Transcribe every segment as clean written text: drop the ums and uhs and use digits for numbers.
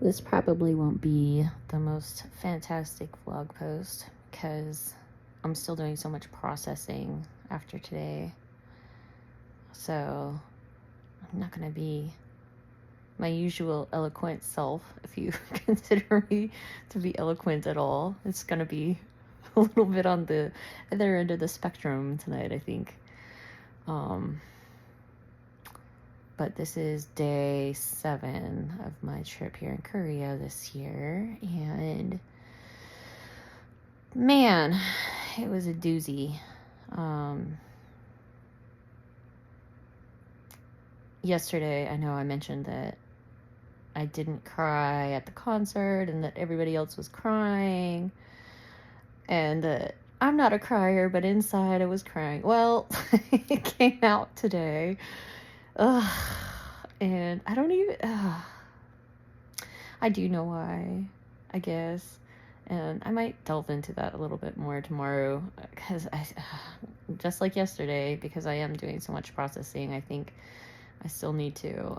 This probably won't be the most fantastic vlog post because I'm still doing so much processing after today. So I'm not going to be my usual eloquent self if you consider me to be eloquent at all. It's going to be a little bit on the other end of the spectrum tonight, I think. But this is day 7 of my trip here in Korea this year, and man, it was a doozy. Yesterday, I know I mentioned that I didn't cry at the concert and that everybody else was crying, and that I'm not a crier, but inside I was crying. Well, it came out today. And I don't even... I do know why, I guess. And I might delve into that a little bit more tomorrow, because just like yesterday, because I am doing so much processing, I think I still need to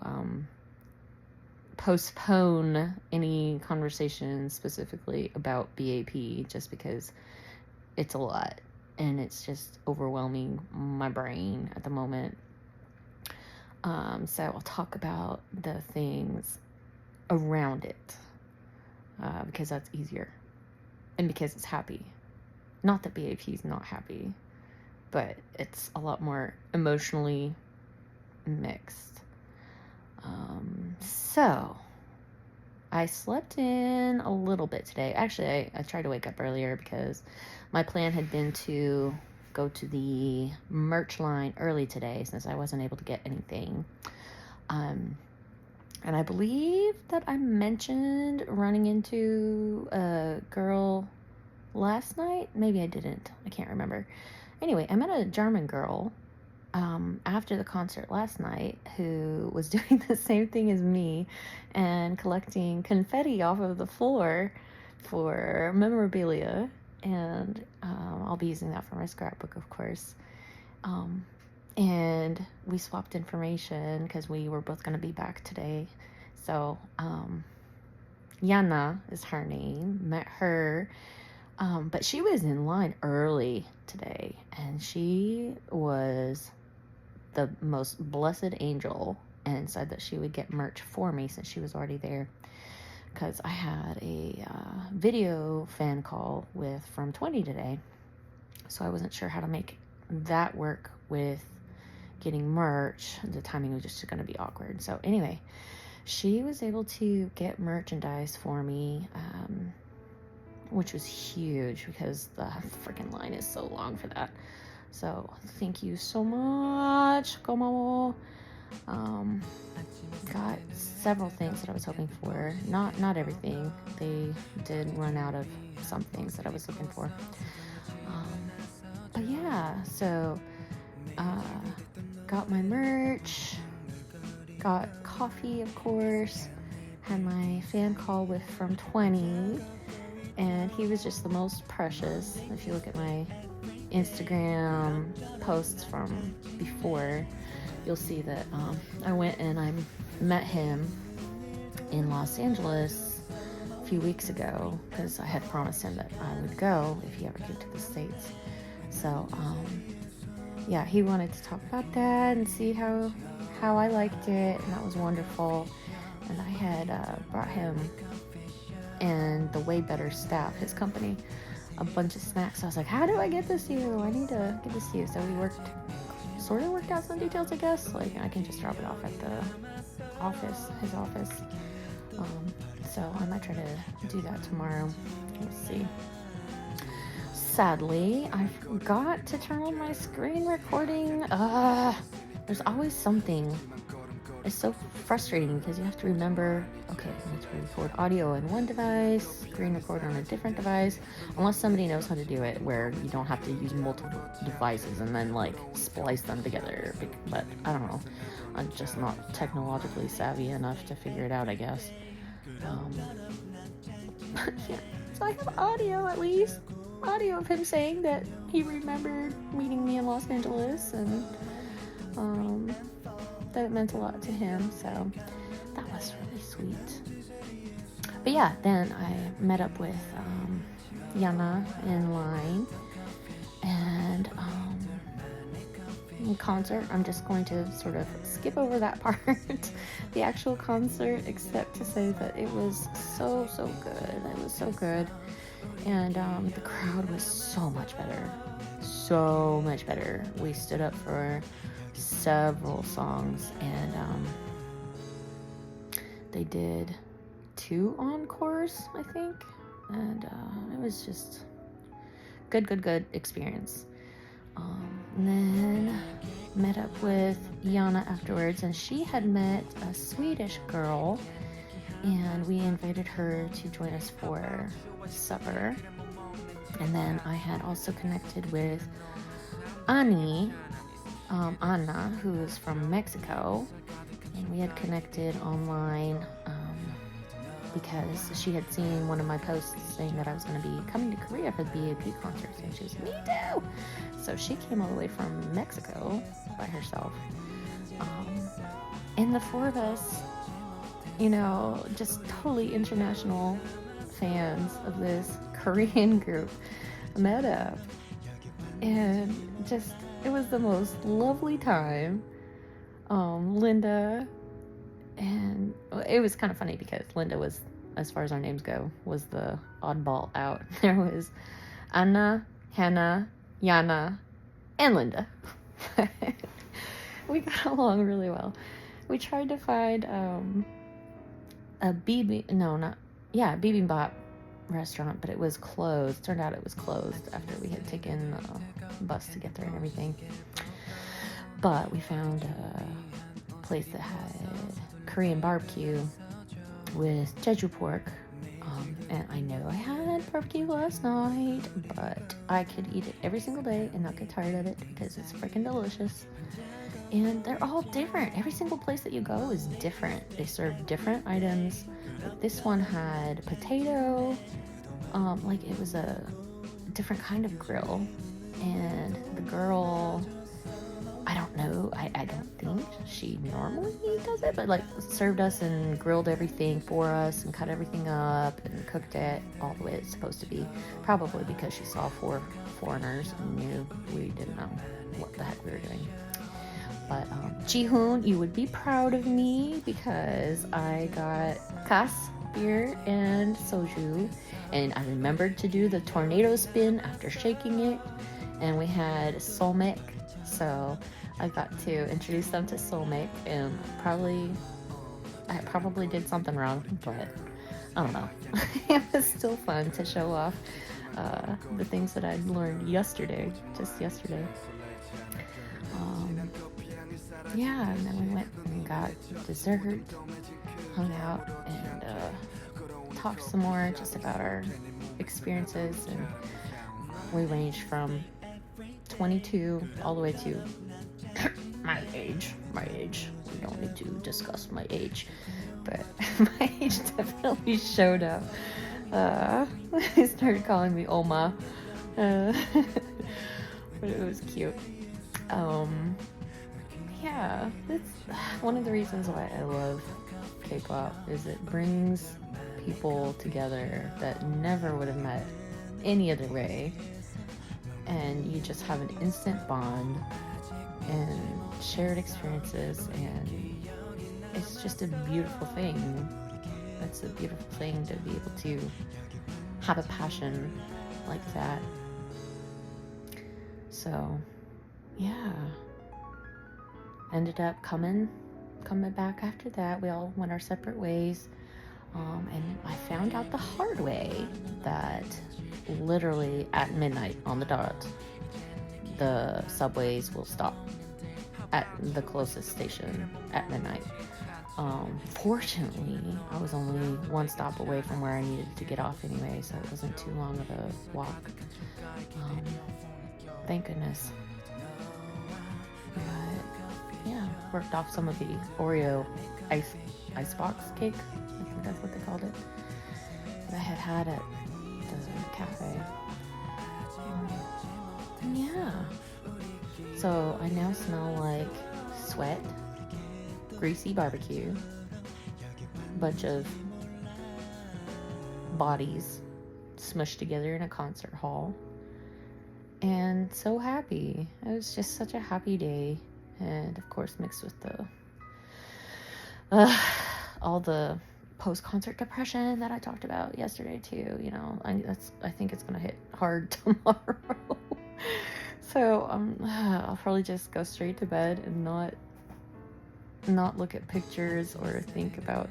postpone any conversation specifically about B.A.P. just because it's a lot and it's just overwhelming my brain at the moment. So I'll talk about the things around it because that's easier and because it's happy. Not that B.A.P. is not happy, but it's a lot more emotionally mixed. So I slept in a little bit today. Actually, I tried to wake up earlier because my plan had been to go to the merch line early today since I wasn't able to get anything. And I believe that I mentioned running into a girl last night. Maybe I didn't. I can't remember. Anyway, I met a German girl after the concert last night who was doing the same thing as me and collecting confetti off of the floor for memorabilia, and I'll be using that for my scrapbook, of course. And we swapped information because we were both going to be back today. So Yana is her name. Met her, but she was in line early today, and she was the most blessed angel and said that she would get merch for me since she was already there, because I had a video fan call with From 20 today, so I wasn't sure how to make that work with getting merch. The timing was just going to be awkward. So anyway, she was able to get merchandise for me, which was huge because the freaking line is so long for that. So thank you so much, Como. Got several things that I was hoping for. Not everything. They did run out of some things that I was looking for. But yeah, so got my merch, got coffee, of course, had my fan call with From 20, and he was just the most precious. If you look at my Instagram posts from before, you'll see that I went and I met him in Los Angeles a few weeks ago because I had promised him that I would go if he ever came to the States. So yeah, he wanted to talk about that and see how I liked it, and that was wonderful. And I had brought him and the Way Better staff, his company, a bunch of snacks. So I was like, how do I get this to you? I need to give this to you. So we sort of worked out some details, I guess. Like, I can just drop it off at the office, his office. So I might try to do that tomorrow. We'll see. Sadly, I forgot to turn on my screen recording. There's always something. It's so frustrating because you have to remember, okay, I need to record audio on one device, screen record on a different device, unless somebody knows how to do it where you don't have to use multiple devices and then like splice them together. But I don't know, I'm just not technologically savvy enough to figure it out, I guess. Yeah, so I have audio, at least audio of him saying that he remembered meeting me in Los Angeles, and that it meant a lot to him, so that was really sweet. But yeah, then I met up with Yana in line, and in concert, I'm just going to sort of skip over that part, the actual concert, except to say that it was so good. It was so good, and the crowd was so much better. So much better. We stood up for several songs, and they did 2 encores, I think, and it was just good experience. And then met up with Yana afterwards, and she had met a Swedish girl, and we invited her to join us for supper. And then I had also connected with Anna, who is from Mexico, and we had connected online because she had seen one of my posts saying that I was going to be coming to Korea for the B.A.P concert, and she was, me too! So she came all the way from Mexico by herself. And the 4 of us, just totally international fans of this Korean group, met up, and just, it was the most lovely time. Linda, and it was kind of funny because Linda was, as far as our names go, was the oddball out. There was Anna, Hannah, Yana, and Linda. We got along really well. We tried to find a bibimbap restaurant, but it was closed. Turned out it was closed after we had taken the bus to get there and everything. But we found a place that had Korean barbecue with Jeju pork. And I know I had barbecue last night, but I could eat it every single day and not get tired of it because it's freaking delicious. And they're all different. Every single place that you go is different. They serve different items. Like this one had potato, like it was a different kind of grill. And the girl, I don't know, I don't think she normally does it, but like served us and grilled everything for us and cut everything up and cooked it all the way it's supposed to be. Probably because she saw 4 foreigners and knew we didn't know what the heck we were doing. But Jihoon, you would be proud of me because I got kas, beer, and soju, and I remembered to do the tornado spin after shaking it, and we had solmek, so I got to introduce them to solmek, and I probably did something wrong, but I don't know. It was still fun to show off the things that I'd learned just yesterday. Yeah, and then we went and got dessert, hung out, and talked some more just about our experiences, and we ranged from 22 all the way to my age. We don't need to discuss my age, but my age definitely showed up. They started calling me Oma, but it was cute. Yeah, it's one of the reasons why I love K-pop is it brings people together that never would have met any other way, and you just have an instant bond and shared experiences, and it's just a beautiful thing. It's a beautiful thing to be able to have a passion like that. So, yeah. Ended up coming back after that. We all went our separate ways. And I found out the hard way that literally at midnight on the dot, the subways will stop at the closest station at midnight. Fortunately, I was only 1 stop away from where I needed to get off anyway, so it wasn't too long of a walk. Thank goodness. But yeah, worked off some of the Oreo icebox cake. I think that's what they called it. That I had at the cafe. Yeah. So I now smell like sweat, greasy barbecue, bunch of bodies smushed together in a concert hall. And so happy. It was just such a happy day. And of course, mixed with all the post-concert depression that I talked about yesterday too. You know, I think it's gonna hit hard tomorrow. So I'll probably just go straight to bed and not look at pictures or think about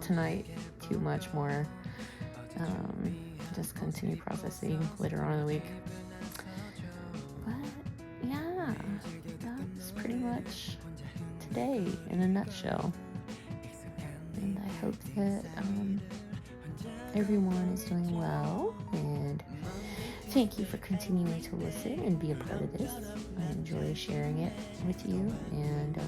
tonight too much more. Just continue processing later on in the week. But yeah, that's pretty much today in a nutshell. And I hope that everyone is doing well, and thank you for continuing to listen and be a part of this. I enjoy sharing it with you and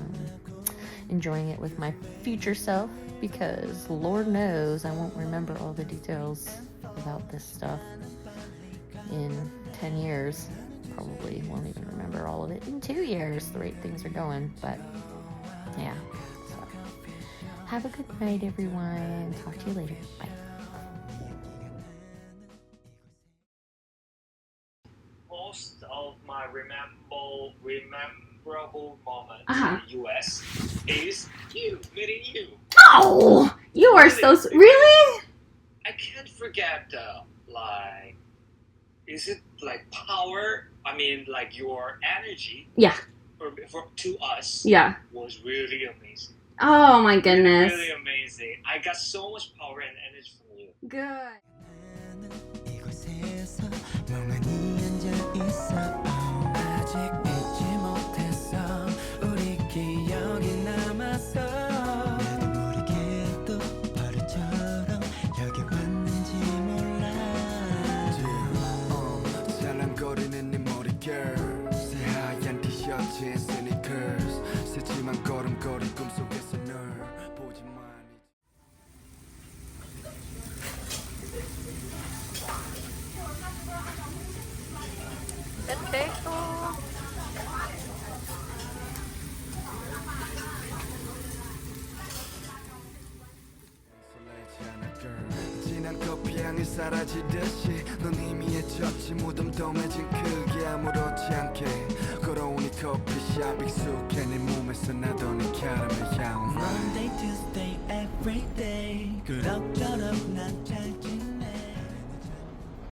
enjoying it with my future self, because Lord knows I won't remember all the details about this stuff in 10 years. Probably won't even remember all of it in 2 years, the rate things are going. But yeah, so have a good night, everyone. Talk to you later. Bye. Most of my rememberable moments in the US is meeting you. Oh, you are so really? I can't forget like, is it like power? I mean, like your energy. Yeah. To us. Yeah. Was really amazing. Oh my goodness. Really amazing. I got so much power and energy from you. Good. 향이 사라지듯이 넌 이미 헤쳤지 무덤덤해진 그게 아무렇지 않게 걸어오니 커피숍 익숙해 네 몸에서 나도 네 캐러멜 향 Monday, Tuesday, every day 그럭저럭 난 잘